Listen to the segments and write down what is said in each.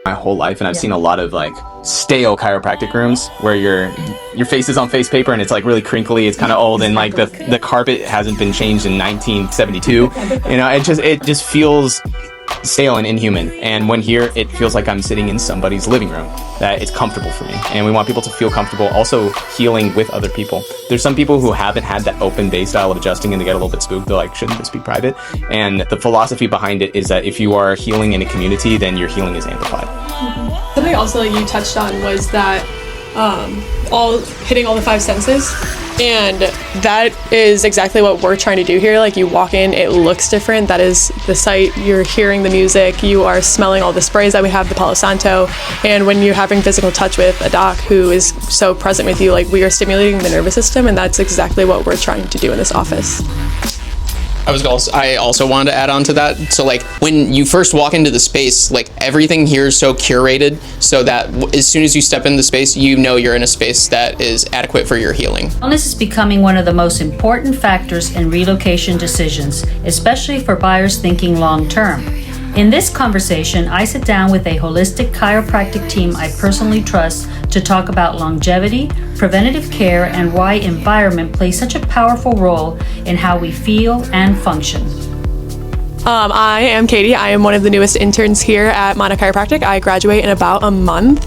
my whole life, and I've seen a lot of like stale chiropractic rooms where your face is on face paper and it's like really crinkly, it's kind of old, and like the carpet hasn't been changed in 1972. You know, it just feels stale and inhuman. And when here, it feels like I'm sitting in somebody's living room, that it's comfortable for me. And we want people to feel comfortable also healing with other people. There's some people who haven't had that open bay style of adjusting and they get a little bit spooked. They're like, shouldn't this be private? And the philosophy behind it is that if you are healing in a community, then your healing is amplified. Something also you touched on was that all hitting all the five senses, and that is exactly what we're trying to do here. Like, you walk in, it looks different. That is the site. You're hearing the music, you are smelling all the sprays that we have, the Palo Santo, and when you're having physical touch with a doc who is so present with you, like, we are stimulating the nervous system, and that's exactly what we're trying to do in this office. I also wanted to add on to that. So like when you first walk into the space, like everything here is so curated so that as soon as you step in the space, you know you're in a space that is adequate for your healing. Wellness is becoming one of the most important factors in relocation decisions, especially for buyers thinking long term. In this conversation, I sit down with a holistic chiropractic team I personally trust to talk about longevity, preventative care, and why environment plays such a powerful role in how we feel and function. I am Katie. I am one of the newest interns here at Mana Chiropractic. I graduate in about a month.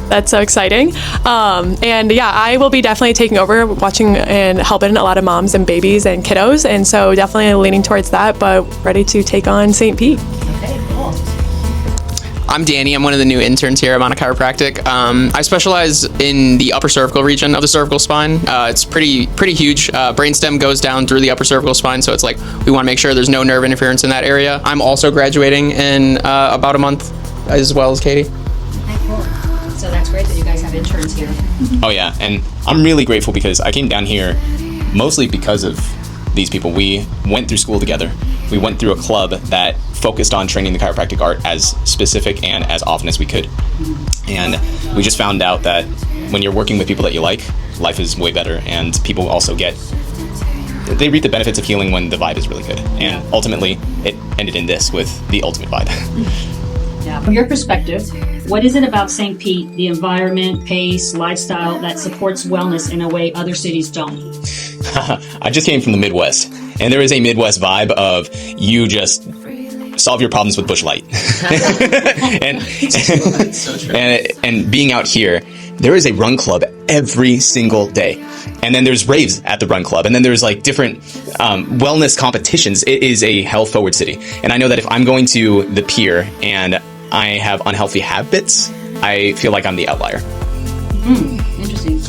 That's so exciting. And yeah, I will be definitely taking over, watching and helping a lot of moms and babies and kiddos. And so definitely leaning towards that, but ready to take on St. Pete. Okay, cool. I'm Danny. I'm one of the new interns here at Mana Chiropractic. I specialize in the upper cervical region of the cervical spine. It's pretty huge. Brainstem goes down through the upper cervical spine, so it's like we want to make sure there's no nerve interference in that area. I'm also graduating in about a month, as well as Katie. Okay, cool. So that's great that you guys have interns here. Oh yeah, and I'm really grateful because I came down here mostly because of these people. We went through school together. We went through a club that focused on training the chiropractic art as specific and as often as we could. And we just found out that when you're working with people that you like, life is way better, and people also they reap the benefits of healing when the vibe is really good. And ultimately, it ended in this with the ultimate vibe. Yeah. From your perspective, what is it about St. Pete, the environment, pace, lifestyle that supports wellness in a way other cities don't? I just came from the Midwest, and there is a Midwest vibe of you just solve your problems with Busch Light. and being out here, there is a run club every single day. And then there's raves at the run club. And then there's like different wellness competitions. It is a health forward city. And I know that if I'm going to the pier and I have unhealthy habits, I feel like I'm the outlier. Interesting.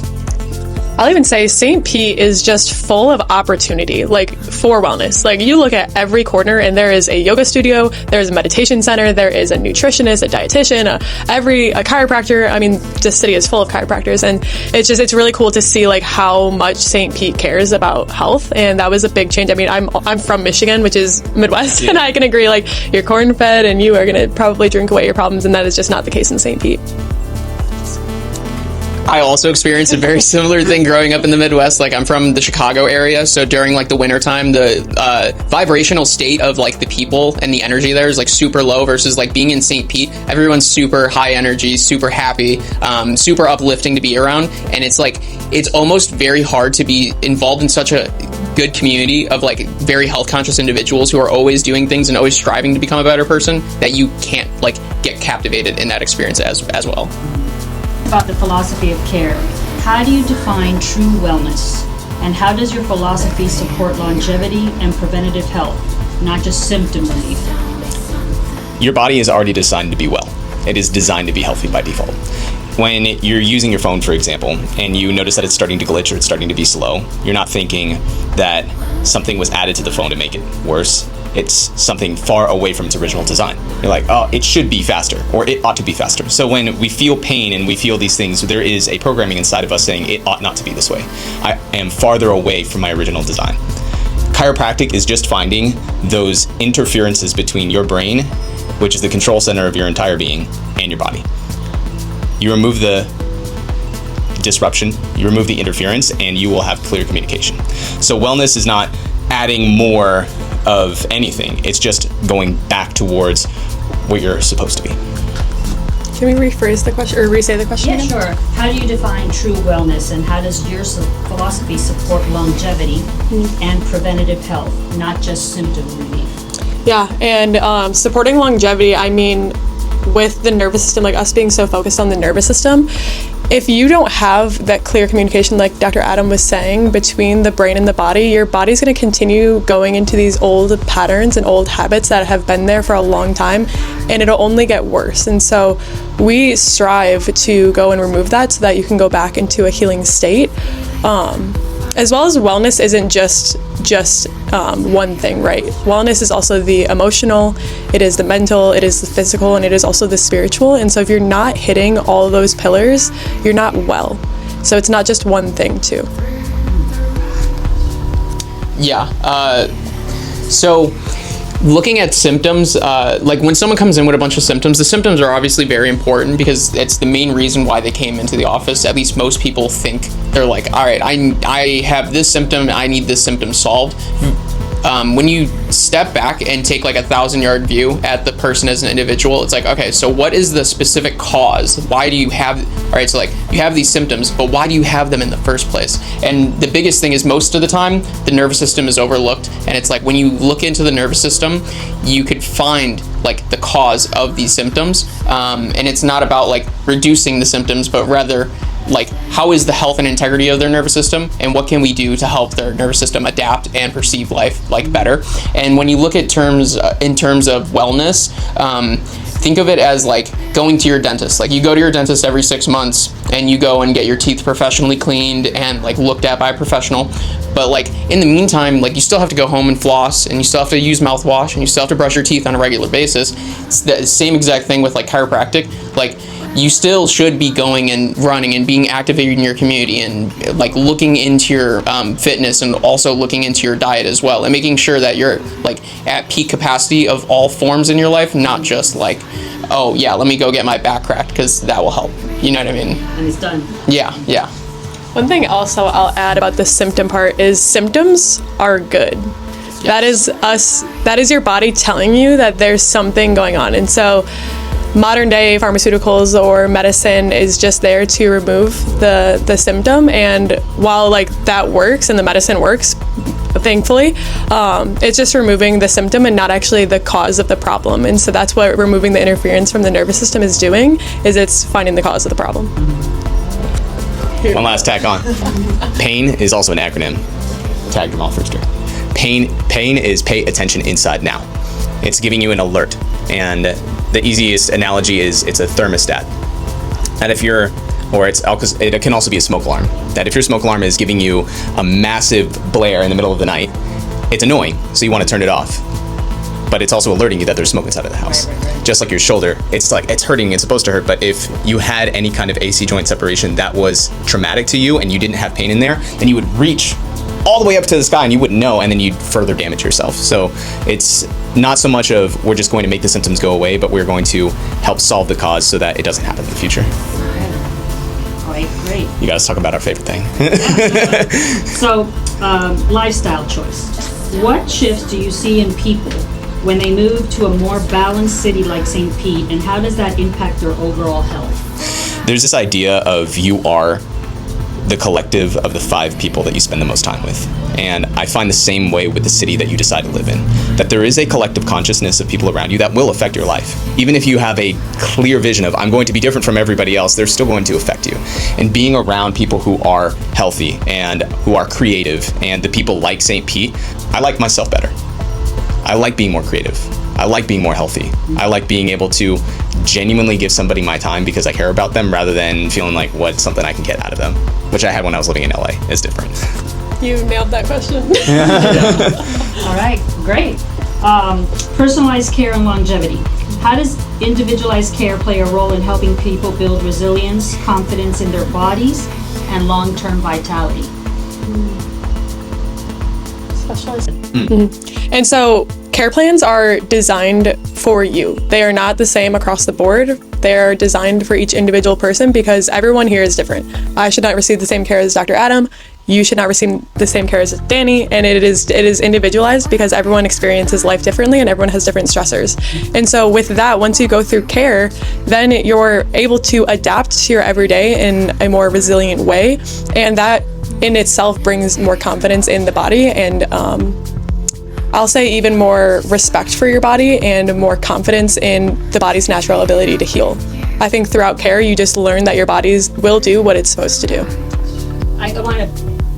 I'll even say St. Pete is just full of opportunity, like, for wellness. Like, you look at every corner and there is a yoga studio, there's a meditation center, there is a nutritionist, a dietitian, a chiropractor. I mean, this city is full of chiropractors, and it's really cool to see like how much St. Pete cares about health, and that was a big change. I mean, I'm from Michigan, which is Midwest, and I can agree, like, you're corn fed and you are going to probably drink away your problems, and that is just not the case in St. Pete. I also experienced a very similar thing growing up in the Midwest. Like, I'm from the Chicago area, so during like the wintertime, the vibrational state of like the people and the energy there is like super low versus like being in St. Pete. Everyone's super high energy, super happy, super uplifting to be around, and it's like it's almost very hard to be involved in such a good community of like very health conscious individuals who are always doing things and always striving to become a better person, that you can't like get captivated in that experience as well. About the philosophy of care. How do you define true wellness? And how does your philosophy support longevity and preventative health, not just symptom relief? Your body is already designed to be well. It is designed to be healthy by default. When you're using your phone, for example, and you notice that it's starting to glitch or it's starting to be slow, you're not thinking that something was added to the phone to make it worse. It's something far away from its original design. You're like, oh, it should be faster, or it ought to be faster. So when we feel pain and we feel these things, there is a programming inside of us saying it ought not to be this way. I am farther away from my original design. Chiropractic is just finding those interferences between your brain, which is the control center of your entire being, and your body. You remove the disruption, you remove the interference, and you will have clear communication. So wellness is not adding more of anything. It's just going back towards what you're supposed to be. Can we rephrase the question or re-say the question Yeah, again? sure. How do you define true wellness, and how does your philosophy support longevity and preventative health, not just symptom relief? Yeah, and supporting longevity, I mean, with the nervous system, like us being so focused on the nervous system, if you don't have that clear communication, like Dr. Adam was saying, between the brain and the body, your body's going to continue going into these old patterns and old habits that have been there for a long time, and it'll only get worse. And so we strive to go and remove that so that you can go back into a healing state. As well as wellness isn't just one thing, right? Wellness is also the emotional, it is the mental, it is the physical, and it is also the spiritual. And so if you're not hitting all of those pillars, you're not well. So it's not just one thing too. Yeah. So looking at symptoms, like when someone comes in with a bunch of symptoms, the symptoms are obviously very important because it's the main reason why they came into the office. At least most people think they're like, all right, I have this symptom, I need this symptom solved. When you step back and take like 1,000-yard view at the person as an individual, it's like, okay, so what is the specific cause? Why do you have, all right, so like you have these symptoms, but why do you have them in the first place? And the biggest thing is most of the time, the nervous system is overlooked. And it's like when you look into the nervous system, you could find like the cause of these symptoms. And it's not about like reducing the symptoms, but rather like how is the health and integrity of their nervous system, and what can we do to help their nervous system adapt and perceive life like better. And when you look at terms in terms of wellness, think of it as like going to your dentist. Like you go to your dentist every 6 months and you go and get your teeth professionally cleaned and like looked at by a professional. But like in the meantime, like you still have to go home and floss, and you still have to use mouthwash, and you still have to brush your teeth on a regular basis. It's the same exact thing with like chiropractic. Like you still should be going and running and being activated in your community and like looking into your fitness, and also looking into your diet as well, and making sure that you're like at peak capacity of all forms in your life, not just like, oh yeah, let me go get my back cracked because that will help. You know what I mean? And it's done. Yeah. One thing also I'll add about the symptom part is symptoms are good. Yes. That is your body telling you that there's something going on. And so modern day pharmaceuticals or medicine is just there to remove the symptom. And while like that works and the medicine works, thankfully, it's just removing the symptom and not actually the cause of the problem. And so that's what removing the interference from the nervous system is doing, is it's finding the cause of the problem. One last tack on. PAIN is also an acronym. Tag Jamal Firster. Pain is pay attention inside now. It's giving you an alert. And the easiest analogy is it's a thermostat. And if you're, or it can also be a smoke alarm. That if your smoke alarm is giving you a massive blare in the middle of the night, it's annoying, so you want to turn it off. But it's also alerting you that there's smoke inside of the house. Right. Just like your shoulder, it's like, it's hurting, it's supposed to hurt, but if you had any kind of AC joint separation that was traumatic to you and you didn't have pain in there, then you would reach all the way up to the sky and you wouldn't know, and then you'd further damage yourself. So it's not so much of we're just going to make the symptoms go away, but we're going to help solve the cause so that it doesn't happen in the future. Great. You guys talk about our favorite thing. So, lifestyle choice. What shifts do you see in people when they move to a more balanced city like St. Pete, and how does that impact their overall health? There's this idea of you are the collective of the 5 people that you spend the most time with. And I find the same way with the city that you decide to live in, that there is a collective consciousness of people around you that will affect your life. Even if you have a clear vision of, I'm going to be different from everybody else, they're still going to affect you. And being around people who are healthy and who are creative, and the people like St. Pete, I like myself better. I like being more creative. I like being more healthy. I like being able to genuinely give somebody my time because I care about them, rather than feeling like what's something I can get out of them, which I had when I was living in LA. Is different. You nailed that question. All right, great. Personalized care and longevity. How does individualized care play a role in helping people build resilience, confidence in their bodies, and long-term vitality? Specialized. Mm-hmm. And so care plans are designed for you. They are not the same across the board. They're designed for each individual person because everyone here is different. I should not receive the same care as Dr. Adam. you should not receive the same care as Danny, and it is individualized because everyone experiences life differently and everyone has different stressors. And so with that, once you go through care, then you're able to adapt to your everyday in a more resilient way, and that in itself brings more confidence in the body, and I'll say even more respect for your body and more confidence in the body's natural ability to heal. I think throughout care, you just learn that your bodies will do what it's supposed to do. I want to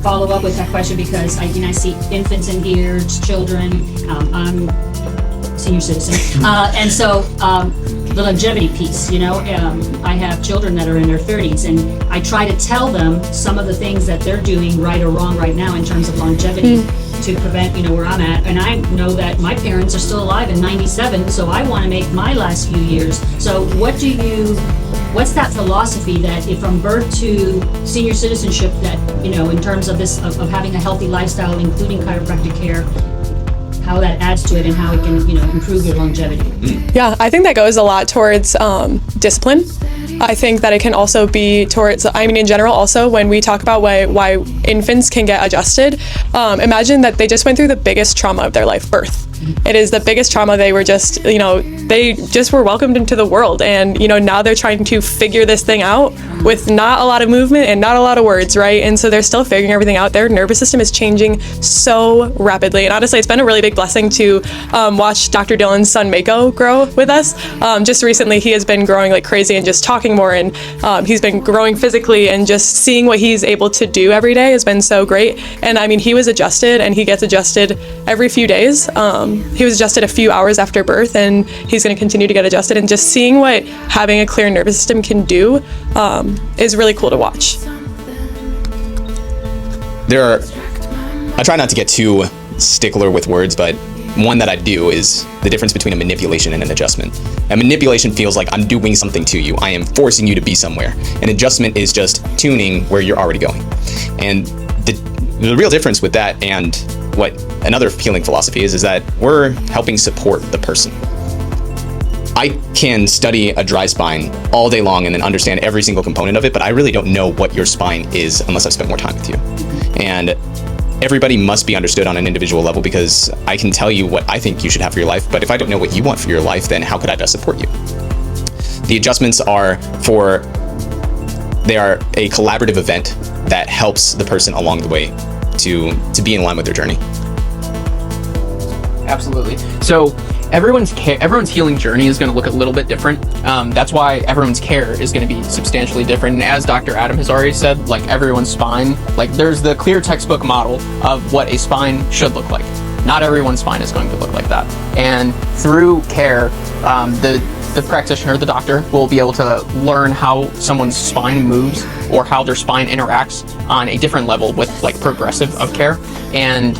follow up with that question because I see infants in here, children. I'm a senior citizen, and so the longevity piece. I have children that are in their 30s, and I try to tell them some of the things that they're doing right or wrong right now in terms of longevity to prevent, where I'm at. And I know that my parents are still alive in 97, so I want to make my last few years. So what's that philosophy that if from birth to senior citizenship that, in terms of this, of having a healthy lifestyle, including chiropractic care, how that adds to it and how it can, improve your longevity? Yeah, I think that goes a lot towards discipline. I think that it can also be towards, in general, also when we talk about why infants can get adjusted, imagine that they just went through the biggest trauma of their life, birth. It is the biggest trauma. They were just, they just were welcomed into the world. And, now they're trying to figure this thing out with not a lot of movement and not a lot of words, right? And so they're still figuring everything out. Their nervous system is changing so rapidly. And honestly, it's been a really big blessing to watch Dr. Dylan's son, Mako, grow with us. Just recently, he has been growing like crazy and just talking more. And he's been growing physically, and just seeing what he's able to do every day has been so great. And he was adjusted, and he gets adjusted every few days. He was adjusted a few hours after birth, and he's going to continue to get adjusted. And just seeing what having a clear nervous system can do is really cool to watch. I try not to get too stickler with words, but one that I do is the difference between a manipulation and an adjustment. A manipulation feels like I'm doing something to you. I am forcing you to be somewhere. An adjustment is just tuning where you're already going. And the real difference with that and what another healing philosophy is that we're helping support the person. I can study a dry spine all day long and then understand every single component of it, but I really don't know what your spine is unless I've spent more time with you. And everybody must be understood on an individual level, because I can tell you what I think you should have for your life, but if I don't know what you want for your life, then how could I best support you? The adjustments are a collaborative event that helps the person along the way to be in line with their journey. Absolutely. So everyone's healing journey is going to look a little bit different. That's why everyone's care is going to be substantially different. And as Dr. Adam has already said, like everyone's spine, like there's the clear textbook model of what a spine should look like. Not everyone's spine is going to look like that. And through care, the practitioner, the doctor, will be able to learn how someone's spine moves or how their spine interacts on a different level with like progressive of care. And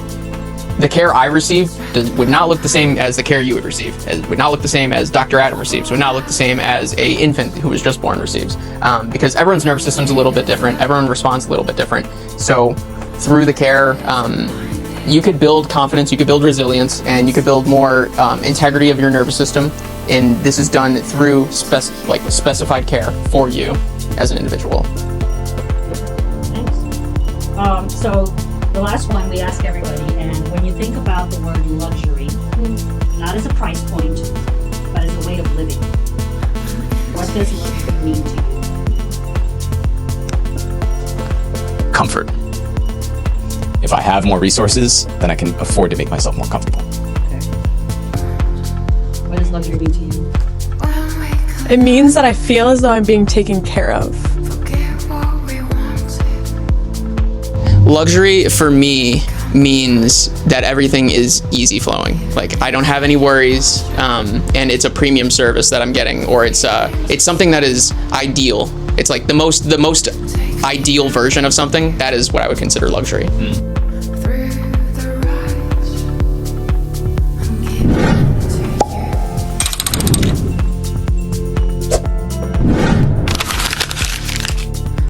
the care I receive would not look the same as the care you would receive. It would not look the same as Dr. Adam receives. Would not look the same as a infant who was just born receives. Because everyone's nervous system's a little bit different. Everyone responds a little bit different. So through the care, you could build confidence, you could build resilience, and you could build more integrity of your nervous system. And this is done through specified care for you as an individual. Thanks. So the last one we ask everybody, and when you think about the word luxury, not as a price point, but as a way of living, what does luxury mean to you? Comfort. If I have more resources, then I can afford to make myself more comfortable. Okay. What does luxury mean to you? It means that I feel as though I'm being taken care of. Luxury for me means that everything is easy flowing. Like I don't have any worries, and it's a premium service that I'm getting, or it's something that is ideal. It's like the most ideal version of something. That is what I would consider luxury.